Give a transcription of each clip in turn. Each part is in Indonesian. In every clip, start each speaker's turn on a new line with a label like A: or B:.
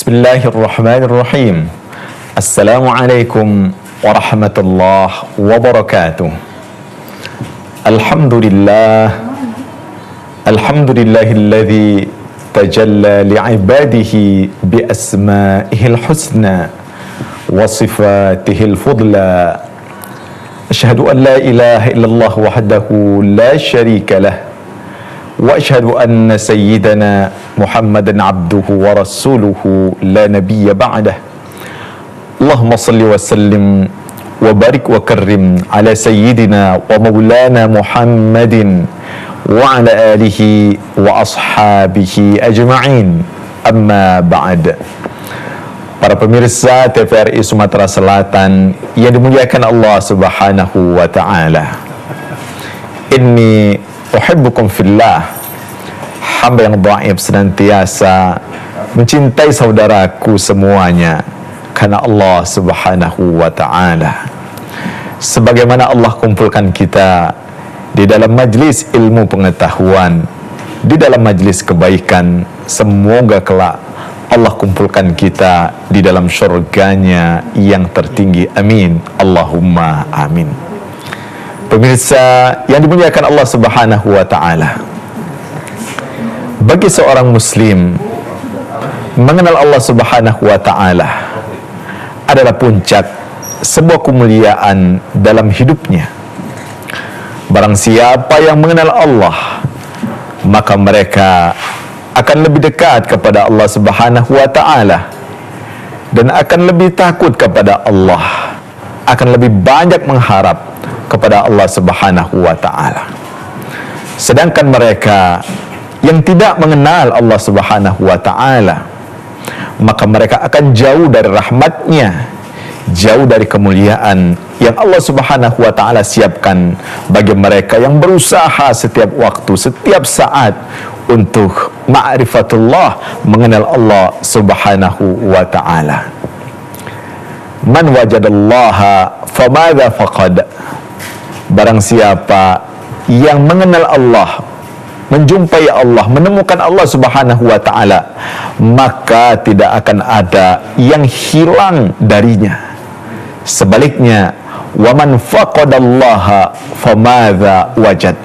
A: Bismillahirrahmanirrahim. Assalamualaikum warahmatullahi wabarakatuh. Alhamdulillahilladzi tajalla li'ibadihi bi asma'ihil husna wa sifatihil fudla. Asyhadu an la ilaha illallah wahdahu la syarika lah. Wa asyhadu anna sayyidana Muhammadan abduhu wa rasuluhu la nabiyya ba'dah. Allahumma salli wa sallim wa barik wa karrim ala sayyidina wa maulana Muhammadin wa ala alihi wa ashabihi ajma'in. Amma ba'd. Para pemirsa TVRI Sumatera Selatan yang dimuliakan Allah Subhanahu wa taala. Inni uhibbukum fillah. Hamba yang dhaif senantiasa mencintai saudaraku semuanya karena Allah Subhanahu wa taala. Sebagaimana Allah kumpulkan kita di dalam majlis ilmu pengetahuan, di dalam majlis kebaikan, semoga kelak Allah kumpulkan kita di dalam syurganya yang tertinggi. Amin. Allahumma amin. Pemirsa yang dimuliakan Allah Subhanahu wa taala, bagi seorang muslim mengenal Allah Subhanahu wa taala adalah puncak sebuah kemuliaan dalam hidupnya. Barang siapa yang mengenal Allah, maka mereka akan lebih dekat kepada Allah Subhanahu wa taala dan akan lebih takut kepada Allah, akan lebih banyak mengharap kepada Allah Subhanahu wa taala. Sedangkan mereka yang tidak mengenal Allah Subhanahu wa taala, maka mereka akan jauh dari rahmatnya, jauh dari kemuliaan yang Allah Subhanahu wa taala siapkan bagi mereka yang berusaha setiap waktu, setiap saat untuk ma'rifatullah, mengenal Allah Subhanahu wa taala. Man wajadallaha famadza faqad. Barang siapa yang mengenal Allah, menjumpai Allah, menemukan Allah Subhanahu wa taala, maka tidak akan ada yang hilang darinya. Sebaliknya, wa man faqadallaha famadza wajad.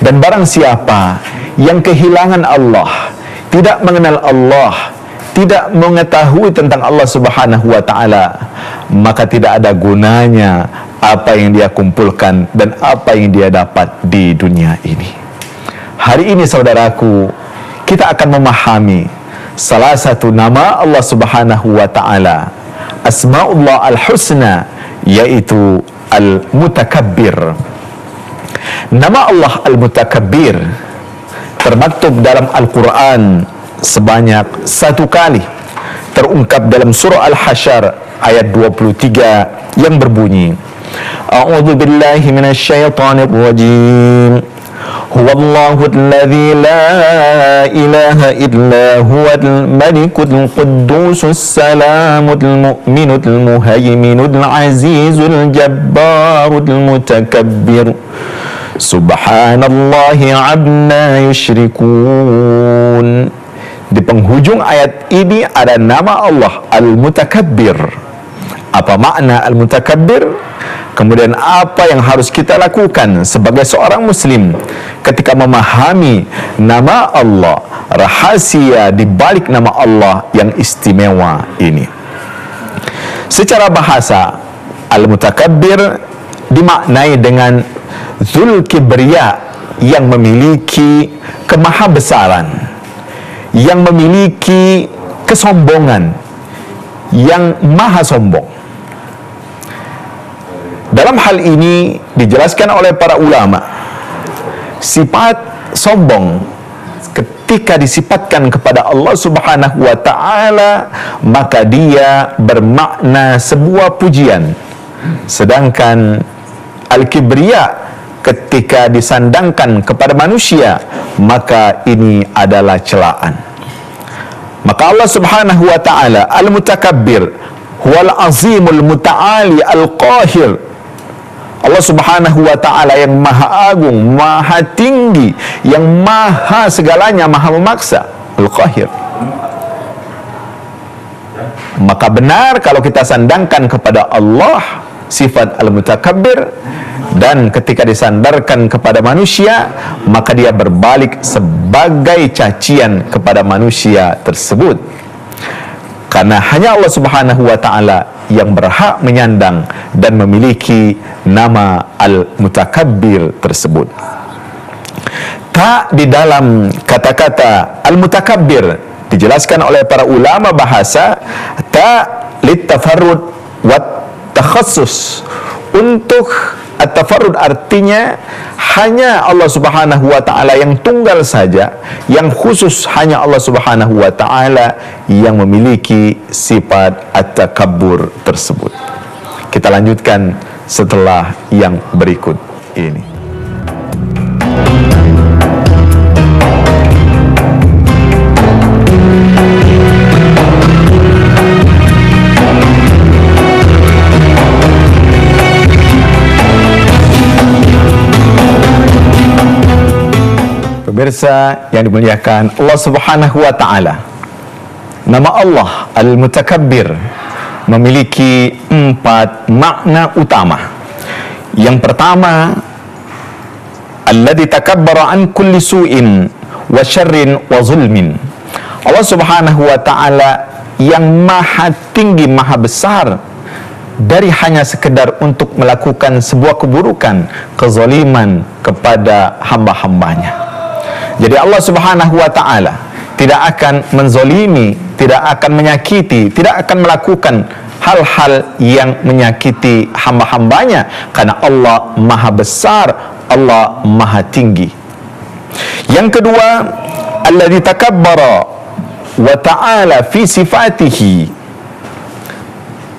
A: Dan barang siapa yang kehilangan Allah, tidak mengenal Allah, tidak mengetahui tentang Allah Subhanahu wa taala, maka tidak ada gunanya apa yang dia kumpulkan dan apa yang dia dapat di dunia ini. Hari ini saudaraku, kita akan memahami salah satu nama Allah Subhanahu wa taala, Asmaullah al-Husna, yaitu Al-Mutakabbir. Nama Allah Al-Mutakabbir termaktub dalam Al-Quran sebanyak 1 kali, terungkap dalam surah Al-Hasyr ayat 23 yang berbunyi, A'udzu billahi minasyaitonir rajim. Huwallahu alladzi la ilaha illa huwal malikul quddusus salamul mu'minul muhaiminul azizul jabbarul mutakabbir. Subhanallahi amma yusyrikun. Di penghujung ayat ini ada nama Allah Al-Mutakabbir. Apa makna Al-Mutakabbir? Kemudian apa yang harus kita lakukan sebagai seorang muslim ketika memahami nama Allah, rahasia di balik nama Allah yang istimewa ini? Secara bahasa, Al-Mutakabbir dimaknai dengan Dzul Kibriya, yang memiliki kemahabesaran, yang memiliki kesombongan, yang maha sombong. Dalam hal ini dijelaskan oleh para ulama, sifat sombong ketika disifatkan kepada Allah Subhanahu wa taala, maka dia bermakna sebuah pujian. Sedangkan al-kibriya ketika disandangkan kepada manusia, maka ini adalah celaan. Maka Allah Subhanahu wa taala Al-Mutakabbir huwal azimul muta'ali al-qahir. Allah Subhanahu wa ta'ala yang maha agung, maha tinggi, yang maha segalanya, maha memaksa, Al-Qahir. Maka benar kalau kita sandangkan kepada Allah sifat al-mutakabbir, dan ketika disandarkan kepada manusia maka dia berbalik sebagai cacian kepada manusia tersebut, karena hanya Allah Subhanahu wa ta'ala yang berhak menyandang dan memiliki nama al-mutakabbir tersebut. Tak di dalam kata-kata al-mutakabbir dijelaskan oleh para ulama bahasa tak litafarrud wa takhassus. Untuk at-tafarrud artinya hanya Allah Subhanahu wa ta'ala yang tunggal saja, yang khusus hanya Allah Subhanahu wa ta'ala yang memiliki sifat at-takabbur tersebut. Kita lanjutkan setelah yang berikut ini. Pemirsa yang dimuliakan Allah Subhanahu wa ta'ala, nama Allah Al-Mutakabbir memiliki 4 makna utama. Yang pertama, alladzi takabbara an kulli su'in wa syarrin wa zulmin. Allah Subhanahu wa ta'ala yang maha tinggi, maha besar dari hanya sekedar untuk melakukan sebuah keburukan, kezaliman kepada hamba-hambanya. Jadi Allah Subhanahu wa ta'ala tidak akan menzolimi, tidak akan menyakiti, tidak akan melakukan hal-hal yang menyakiti hamba-hambanya, karena Allah maha besar, Allah maha tinggi. Yang kedua, alladzi takabbara wa ta'ala fi sifatihi.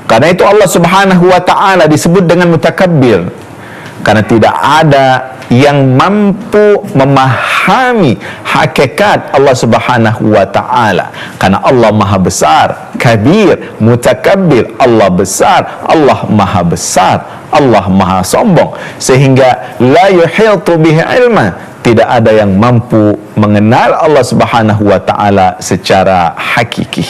A: Karena itu Allah Subhanahu wa ta'ala disebut dengan mutakabbir, karena tidak ada yang mampu memahami hakikat Allah Subhanahu wa ta'ala, karena Allah maha besar, kabir, mutakabbir. Allah besar, Allah maha besar, Allah maha sombong, sehingga la yuhitu bihi ilma, tidak ada yang mampu mengenal Allah Subhanahu wa ta'ala secara hakiki.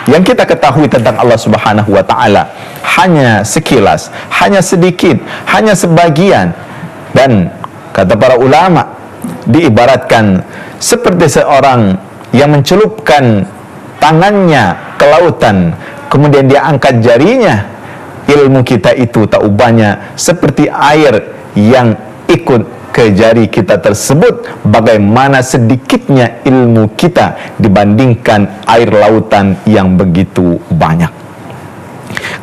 A: Yang kita ketahui tentang Allah Subhanahu wa ta'ala hanya sekilas, hanya sedikit, hanya sebagian. Dan kata para ulama, diibaratkan seperti seorang yang mencelupkan tangannya ke lautan, kemudian dia angkat jarinya. Ilmu kita itu tak ubahnya seperti air yang ikut ke jari kita tersebut, bagaimana sedikitnya ilmu kita dibandingkan air lautan yang begitu banyak.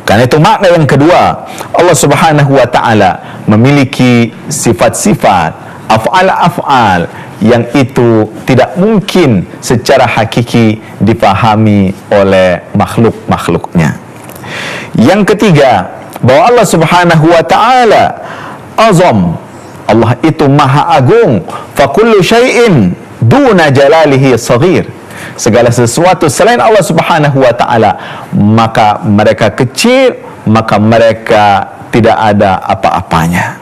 A: Karena itu makna yang kedua, Allah Subhanahu wa ta'ala memiliki sifat-sifat, af'al-af'al yang itu tidak mungkin secara hakiki dipahami oleh makhluk-makhluknya. Yang ketiga, bahwa Allah Subhanahu wa ta'ala azam, Allah itu maha agung, fa kullu syai'in duna jalalihi saghir. Segala sesuatu selain Allah Subhanahu wa ta'ala maka mereka kecil, maka mereka tidak ada apa-apanya.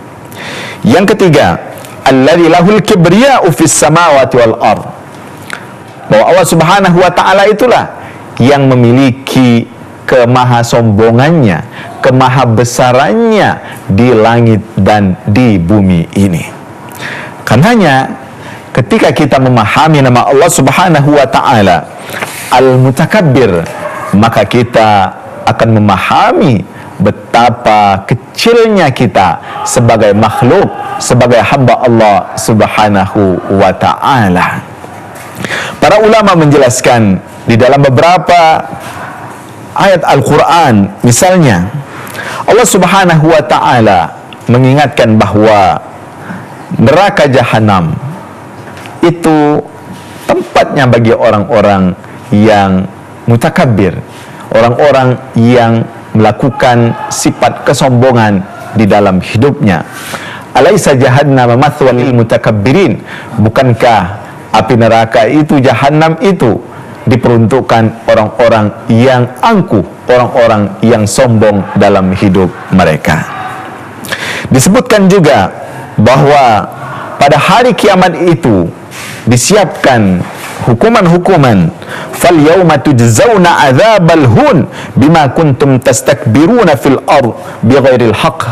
A: Yang ketiga, alladzi lahul kibriya'u fis samawati wal ard, bahwa Allah Subhanahu wa ta'ala itulah yang memiliki kemahasombongannya, kemahabesarannya di langit dan di bumi ini. Karenanya ketika kita memahami nama Allah Subhanahu wa ta'ala Al-Mutakabbir, maka kita akan memahami betapa kecilnya kita sebagai makhluk, sebagai hamba Allah Subhanahu wa ta'ala. Para ulama menjelaskan di dalam beberapa ayat Al-Quran, misalnya Allah Subhanahu wa ta'ala mengingatkan bahwa neraka Jahanam itu tempatnya bagi orang-orang yang mutakabbir, orang-orang yang melakukan sifat kesombongan di dalam hidupnya. Alaisa jahannama mathwan lil mutakabbirin, bukankah api neraka itu, Jahannam itu diperuntukkan orang-orang yang angkuh, orang-orang yang sombong dalam hidup mereka. Disebutkan juga bahwa pada hari kiamat itu disiapkan hukuman-hukuman. Fal yauma tujzauna adzabal hun bima kuntum tastakbiruna fil ard bighairil haqq.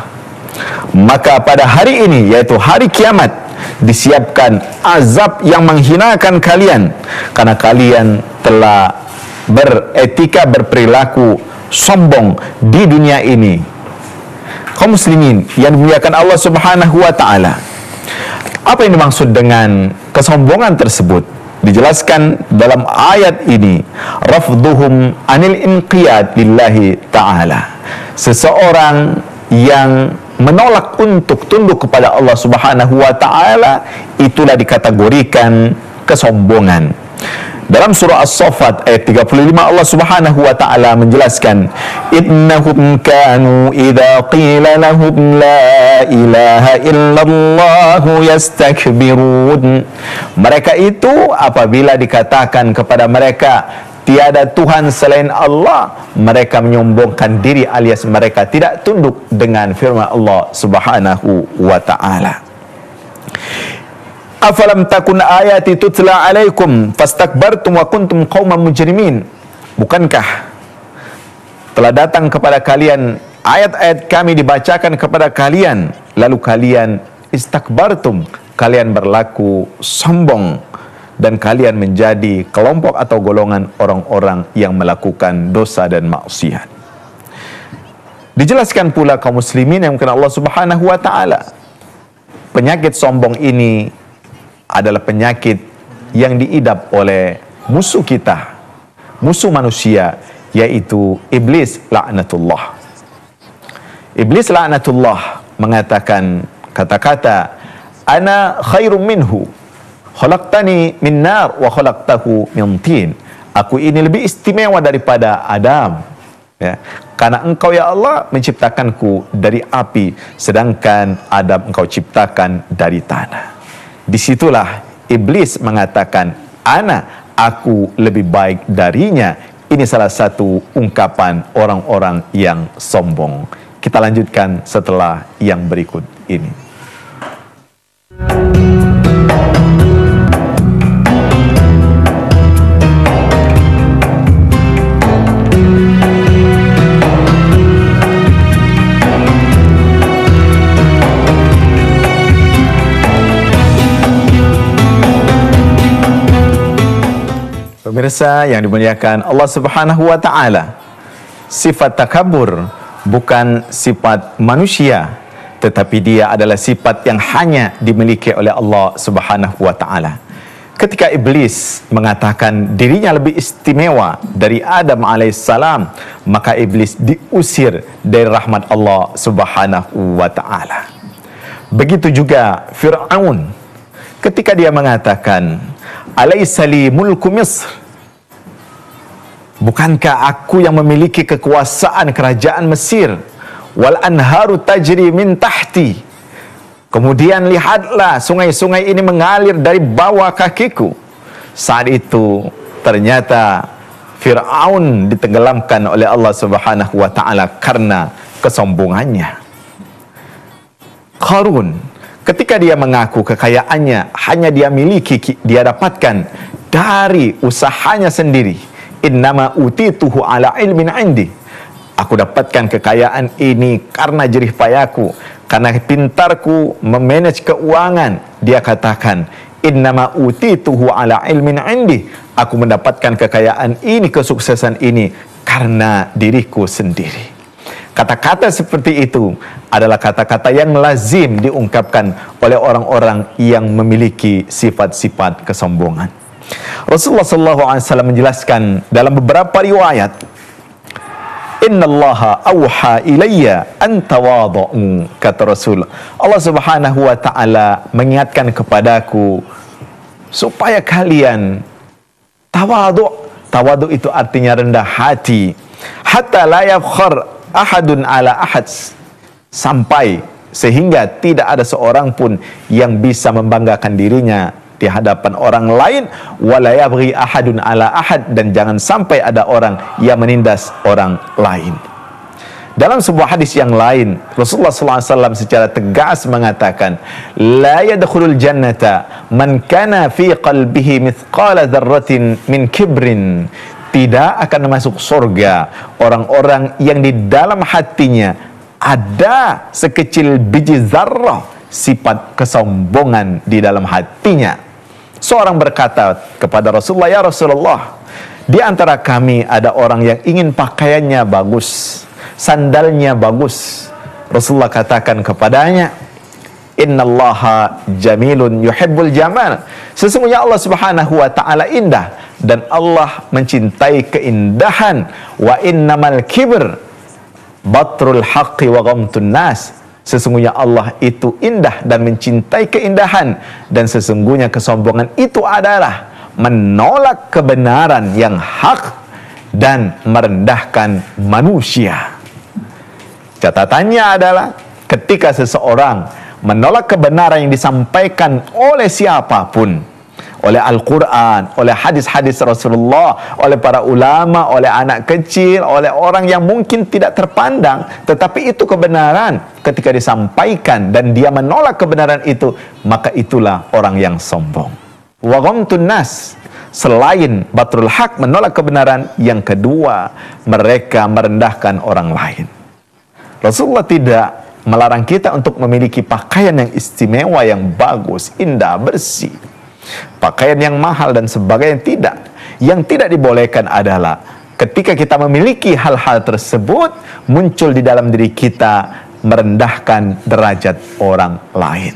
A: Maka pada hari ini, yaitu hari kiamat, disiapkan azab yang menghinakan kalian karena kalian telah beretika, berperilaku sombong di dunia ini. Kaum muslimin yang dimuliakan Allah Subhanahu wa taala, apa yang dimaksud dengan kesombongan tersebut? Dijelaskan dalam ayat ini, rafduhum anil inqiyad lillahi ta'ala. Seseorang yang menolak untuk tunduk kepada Allah Subhanahu wa taala, itulah dikategorikan kesombongan. Dalam surah As-Saffat ayat 35, Allah Subhanahu wa taala menjelaskan, innahum kanu idza qila lahum la ilaha illallah yastakbirun. Mereka itu apabila dikatakan kepada mereka tiada Tuhan selain Allah, mereka menyombongkan diri alias mereka tidak tunduk dengan firman Allah Subhanahu wa taala. Afalam takun ayati tutla alaikum fastakbartum wa kuntum qauman mujrimin. Bukankah telah datang kepada kalian ayat-ayat kami dibacakan kepada kalian, lalu kalian istakbartum, kalian berlaku sombong dan kalian menjadi kelompok atau golongan orang-orang yang melakukan dosa dan maksiat. Dijelaskan pula kaum muslimin yang mungkin Allah Subhanahu wa taala, penyakit sombong ini adalah penyakit yang diidap oleh musuh kita, musuh manusia, yaitu iblis laknatullah. Iblis laknatullah mengatakan kata-kata, ana khairum minhu khalaqtani min nar wa khalaqtahu min tin. Aku ini lebih istimewa daripada Adam, ya, karena engkau ya Allah menciptakanku dari api, sedangkan Adam engkau ciptakan dari tanah. Disitulah iblis mengatakan, aku lebih baik darinya. Ini salah satu ungkapan orang-orang yang sombong. Kita lanjutkan setelah yang berikut ini. Pemirsa yang dimuliakan Allah Subhanahu wa taala, sifat takabur bukan sifat manusia, tetapi dia adalah sifat yang hanya dimiliki oleh Allah Subhanahu wa taala. Ketika iblis mengatakan dirinya lebih istimewa dari Adam alaihissalam, maka iblis diusir dari rahmat Allah Subhanahu wa taala. Begitu juga Fir'aun ketika dia mengatakan, alaysa li mulku Misr, bukankah aku yang memiliki kekuasaan kerajaan Mesir, wal anharu tajri min tahti, kemudian lihatlah sungai-sungai ini mengalir dari bawah kakiku. Saat itu ternyata Fir'aun ditenggelamkan oleh Allah Subhanahu wa taala karena kesombongannya. Qarun ketika dia mengaku kekayaannya hanya dia miliki, dia dapatkan dari usahanya sendiri. Innama utituhu ala ilmin indi. Aku dapatkan kekayaan ini karena jerih payahku, karena pintarku memanage keuangan. Dia katakan, innama utituhu ala ilmin indi. Aku mendapatkan kekayaan ini, kesuksesan ini karena diriku sendiri. Kata-kata seperti itu adalah kata-kata yang lazim diungkapkan oleh orang-orang yang memiliki sifat-sifat kesombongan. Rasulullah SAW menjelaskan dalam beberapa riwayat, innallaha awha ilayya an tawadhu, kata Rasul. Allah Subhanahu wa taala mengingatkan kepadaku supaya kalian tawadhu. Tawadhu itu artinya rendah hati. Hatta la yafkhar ahadun ala ahad, sampai sehingga tidak ada seorang pun yang bisa membanggakan dirinya di hadapan orang lain, wala yabghi ahadun ala ahad, dan jangan sampai ada orang yang menindas orang lain. Dalam sebuah hadis yang lain, Rasulullah SAW secara tegas mengatakan, la yadkhulul jannata man kana fi qalbihi mithqala dzarratin min kibrin. Tidak akan masuk surga orang-orang yang di dalam hatinya ada sekecil biji zarrah sifat kesombongan di dalam hatinya. Seorang berkata kepada Rasulullah, ya Rasulullah, di antara kami ada orang yang ingin pakaiannya bagus, sandalnya bagus. Rasulullah katakan kepadanya, innallaha jamilun yuhibbul jamal. Sesungguhnya Allah Subhanahu wa taala indah dan Allah mencintai keindahan. Wa innamal kibr batrul haqqi wa ghamtun nas. Sesungguhnya Allah itu indah dan mencintai keindahan, dan sesungguhnya kesombongan itu adalah menolak kebenaran yang hak dan merendahkan manusia. Catatannya adalah ketika seseorang menolak kebenaran yang disampaikan oleh siapapun, oleh Al-Quran, oleh hadis-hadis Rasulullah, oleh para ulama, oleh anak kecil, oleh orang yang mungkin tidak terpandang, tetapi itu kebenaran. Ketika disampaikan dan dia menolak kebenaran itu, maka itulah orang yang sombong. Wa ghamtun nas. Selain batrul haq, menolak kebenaran, yang kedua, mereka merendahkan orang lain. Rasulullah tidak melarang kita untuk memiliki pakaian yang istimewa, yang bagus, indah, bersih, pakaian yang mahal dan sebagainya. Tidak. Yang tidak dibolehkan adalah ketika kita memiliki hal-hal tersebut, muncul di dalam diri kita merendahkan derajat orang lain.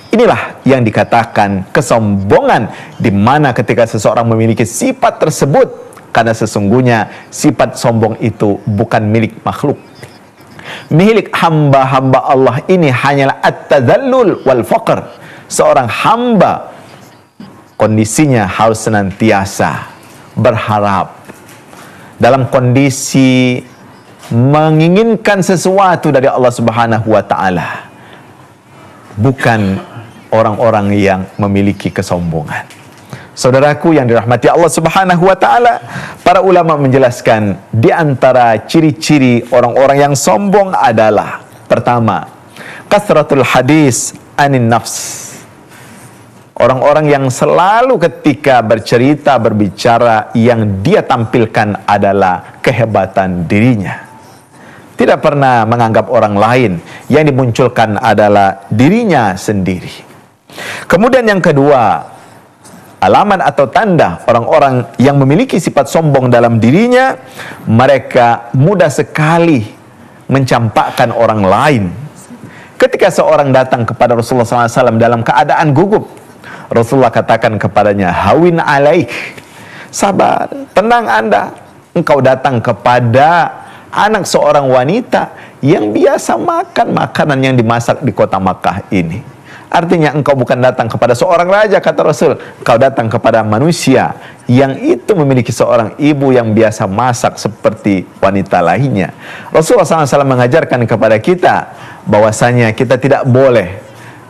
A: Inilah yang dikatakan kesombongan, di mana ketika seseorang memiliki sifat tersebut, karena sesungguhnya sifat sombong itu bukan milik makhluk. Milik hamba-hamba Allah ini hanyalah at-tadallul wal faqr. Seorang hamba kondisinya harus senantiasa berharap, dalam kondisi menginginkan sesuatu dari Allah Subhanahu wa taala, bukan orang-orang yang memiliki kesombongan. Saudaraku yang dirahmati Allah Subhanahu wa taala, para ulama menjelaskan di antara ciri-ciri orang-orang yang sombong adalah, pertama, kasratul hadis anin nafs. Orang-orang yang selalu ketika bercerita, berbicara, yang dia tampilkan adalah kehebatan dirinya. Tidak pernah menganggap orang lain, yang dimunculkan adalah dirinya sendiri. Kemudian yang kedua, alamat atau tanda orang-orang yang memiliki sifat sombong dalam dirinya, mereka mudah sekali mencampakkan orang lain. Ketika seorang datang kepada Rasulullah SAW dalam keadaan gugup, Rasulullah katakan kepadanya, hawin alaik, sabar, tenang Anda. Engkau datang kepada anak seorang wanita yang biasa makan makanan yang dimasak di kota Makkah ini. Artinya engkau bukan datang kepada seorang raja, kata Rasul. Engkau datang kepada manusia yang itu memiliki seorang ibu yang biasa masak seperti wanita lainnya. Rasulullah SAW mengajarkan kepada kita bahwasanya kita tidak boleh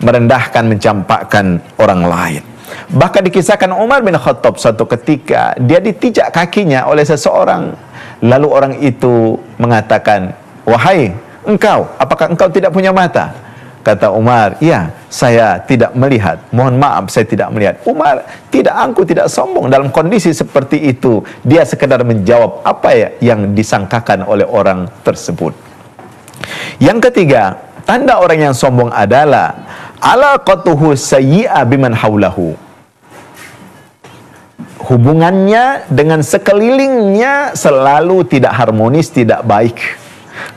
A: merendahkan, mencampakkan orang lain. Bahkan dikisahkan Umar bin Khattab suatu ketika dia ditijak kakinya oleh seseorang. Lalu orang itu mengatakan, wahai engkau, apakah engkau tidak punya mata? Kata Umar, ya, saya tidak melihat. Mohon maaf, saya tidak melihat. Umar aku tidak sombong dalam kondisi seperti itu. Dia sekedar menjawab apa yang disangkakan oleh orang tersebut. Yang ketiga, tanda orang yang sombong adalah alaqatuhu sayyi'a biman haulahu. Hubungannya dengan sekelilingnya selalu tidak harmonis, tidak baik.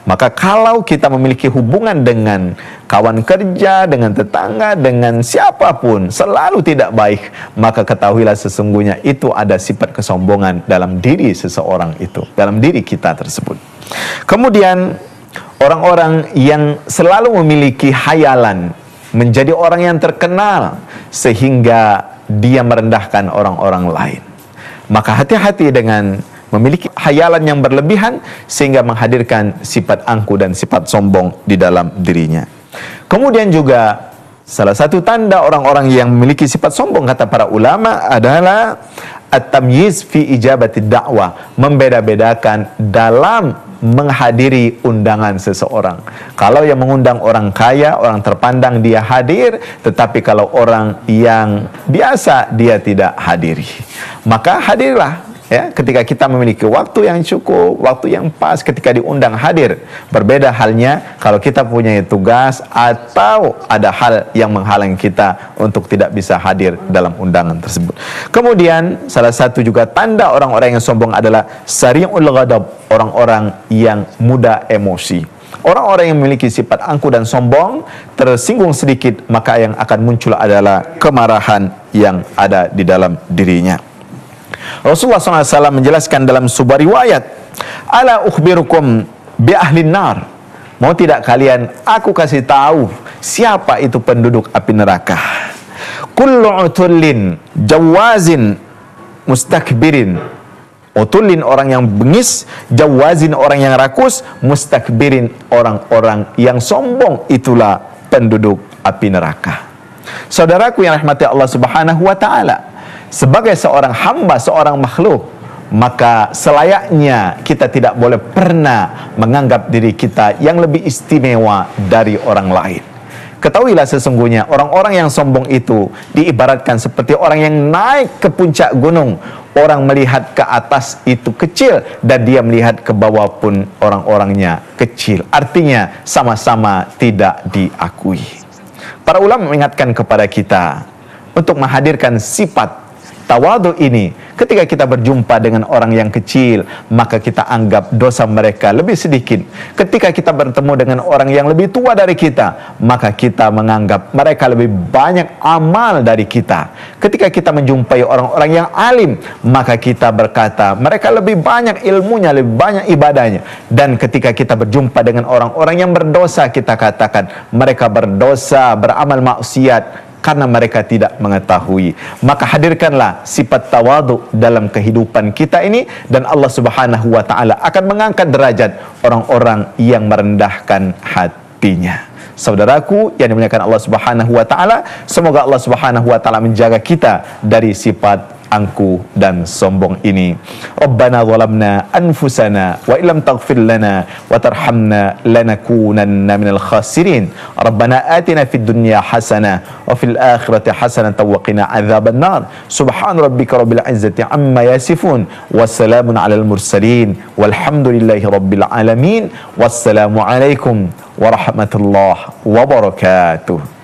A: Maka kalau kita memiliki hubungan dengan kawan kerja, dengan tetangga, dengan siapapun selalu tidak baik, maka ketahuilah sesungguhnya itu ada sifat kesombongan dalam diri seseorang itu, dalam diri kita tersebut. Kemudian orang-orang yang selalu memiliki hayalan, menjadi orang yang terkenal sehingga dia merendahkan orang-orang lain. Maka hati-hati dengan memiliki hayalan yang berlebihan sehingga menghadirkan sifat angkuh dan sifat sombong di dalam dirinya. Kemudian juga salah satu tanda orang-orang yang memiliki sifat sombong, kata para ulama, adalah at-tamyiz fi ijabati da'wah, membeda-bedakan dalam menghadiri undangan seseorang. Kalau yang mengundang orang kaya, orang terpandang, dia hadir, tetapi kalau orang yang biasa dia tidak hadiri. Maka hadirlah. Ya, ketika kita memiliki waktu yang cukup, waktu yang pas, ketika diundang hadir. Berbeda halnya kalau kita punya tugas atau ada hal yang menghalangi kita untuk tidak bisa hadir dalam undangan tersebut. Kemudian salah satu juga tanda orang-orang yang sombong adalah sari'ul ghadab, orang-orang yang mudah emosi. Orang-orang yang memiliki sifat angkuh dan sombong, tersinggung sedikit maka yang akan muncul adalah kemarahan yang ada di dalam dirinya. Rasulullah SAW menjelaskan dalam sebuah riwayat, ala ukhbirukum bi ahlin nar, mau tidak kalian aku kasih tahu siapa itu penduduk api neraka. Kullu utullin jawazin mustakbirin, utullin orang yang bengis, jawazin orang yang rakus, mustakbirin orang-orang yang sombong, itulah penduduk api neraka. Saudaraku yang rahmati Allah Subhanahu wa taala, sebagai seorang hamba, seorang makhluk, maka selayaknya kita tidak boleh pernah menganggap diri kita yang lebih istimewa dari orang lain. Ketahuilah sesungguhnya orang-orang yang sombong itu diibaratkan seperti orang yang naik ke puncak gunung. Orang melihat ke atas itu kecil dan dia melihat ke bawah pun orang-orangnya kecil. Artinya sama-sama tidak diakui. Para ulama mengingatkan kepada kita untuk menghadirkan sifat tawadu ini. Ketika kita berjumpa dengan orang yang kecil, maka kita anggap dosa mereka lebih sedikit. Ketika kita bertemu dengan orang yang lebih tua dari kita, maka kita menganggap mereka lebih banyak amal dari kita. Ketika kita menjumpai orang-orang yang alim, maka kita berkata mereka lebih banyak ilmunya, lebih banyak ibadahnya. Dan ketika kita berjumpa dengan orang-orang yang berdosa, kita katakan mereka berdosa, beramal maksiat karena mereka tidak mengetahui. Maka hadirkanlah sifat tawadu dalam kehidupan kita ini, dan Allah Subhanahu wa taala akan mengangkat derajat orang-orang yang merendahkan hatinya. Saudaraku yang dimuliakan Allah Subhanahu wa taala, semoga Allah Subhanahu wa taala menjaga kita dari sifat angkuh dan sombong ini. Rabbana zalamna anfusana wa illam taghfir lana wa tarhamna lanakunanna minal khasirin. Rabbana atina fid dunya hasanah wa fil akhirati hasanah wa qina adzaban nar. Subhan rabbika rabbil izzati amma yasifun wa salamun alal mursalin walhamdulillahi rabbil alamin. Wassalamu alaikum warahmatullahi wabarakatuh.